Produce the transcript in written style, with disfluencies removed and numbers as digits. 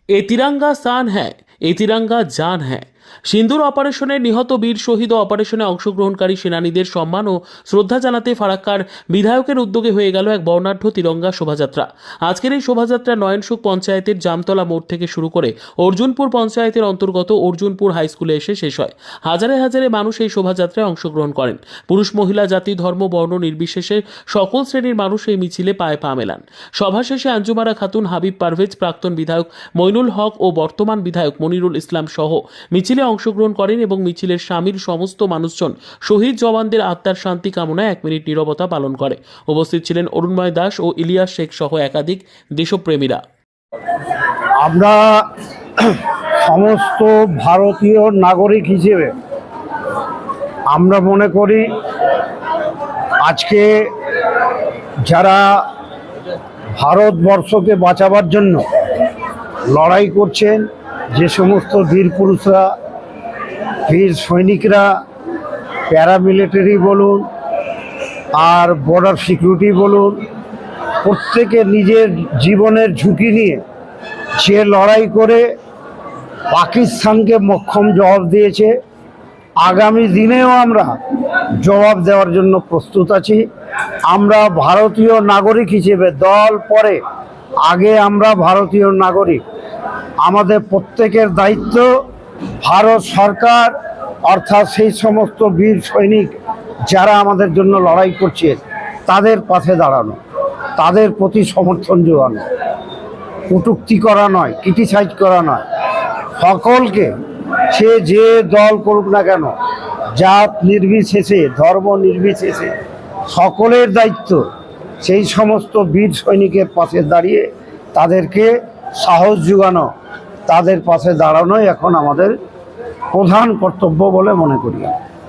এ তিরঙ্গা শান হ্যায়, এ তিরঙ্গা জান হ্যায়। সিন্দুর অপারেশনে নিহত বীর শহীদ ও অপারেশনে অংশগ্রহণকারী সেনানীদের সম্মান ও শ্রদ্ধা জানাতে ফারাক্কার বিধায়কের উদ্যোগে হয়ে গেল এক বর্ণাঢ্য তিরঙ্গা শোভাযাত্রা। আজকের এই শোভাযাত্রা নয়নসুখ পঞ্চায়েতের জামতলা মোড় থেকে শুরু করে অর্জুনপুর পঞ্চায়েতের অন্তর্গত অর্জুনপুর হাই স্কুলে এসে শেষ হয়। হাজারে হাজারে মানুষ এই শোভাযাত্রায় অংশগ্রহণ করেন। পুরুষ, মহিলা, জাতি, ধর্ম, বর্ণ নির্বিশেষে সকল শ্রেণীর মানুষ এই মিছিলে পায়ে পা মেলান। সভা শেষে আঞ্জুমারা খাতুন, হাবিব পারভেজ, প্রাক্তন বিধায়ক মইনুল হক ও বর্তমান বিধায়ক মনিরুল ইসলাম সহ মিছিলে অংশগ্রহণ করেন এবং মিছিলের সামিল সমস্ত মানুষজন শহীদ জওয়ানদের আত্মার শান্তি কামনায় 1 মিনিট নীরবতা পালন করে। উপস্থিত ছিলেন অরুণময় দাস ও ইলিয়াস শেখ সহ একাধিক দেশপ্রেমীরা। আমরা সমস্ত ভারতীয় নাগরিক হিসেবে আমরা মনে করি আজকে যারা ভারতবর্ষকে বাঁচাবার জন্য লড়াই করছেন, যে সমস্ত বীর পুরুষরা, বীর সৈনিকরা, প্যারামিলিটারি বলুন আর বর্ডার সিকিউরিটি বলুন, প্রত্যেকে নিজের জীবনের ঝুঁকি নিয়ে যে লড়াই করে পাকিস্তানকে মোক্ষম জবাব দিয়েছে, আগামী দিনেও আমরা জবাব দেওয়ার জন্য প্রস্তুত আছি। আমরা ভারতীয় নাগরিক হিসেবে দল পরে, আগে আমরা ভারতীয় নাগরিক। আমাদের প্রত্যেকের দায়িত্ব ভারত সরকার অর্থাৎ সেই সমস্ত বীর সৈনিক যারা আমাদের জন্য লড়াই করছে তাদের পাশে দাঁড়ানো, তাদের প্রতি সমর্থন যোগানো, কটূক্তি করা নয়, ক্রিটিসাইজ করা নয়। সকলকে, সে যে দল করুক না কেন, জাত নির্বিশেষে, ধর্ম নির্বিশেষে সকলের দায়িত্ব সেই সমস্ত বীর সৈনিকের পাশে দাঁড়িয়ে তাদেরকে সাহস যোগানো, তাদের পাশে দাঁড়ানোই এখন আমাদের প্রধান কর্তব্য বলে মনে করি।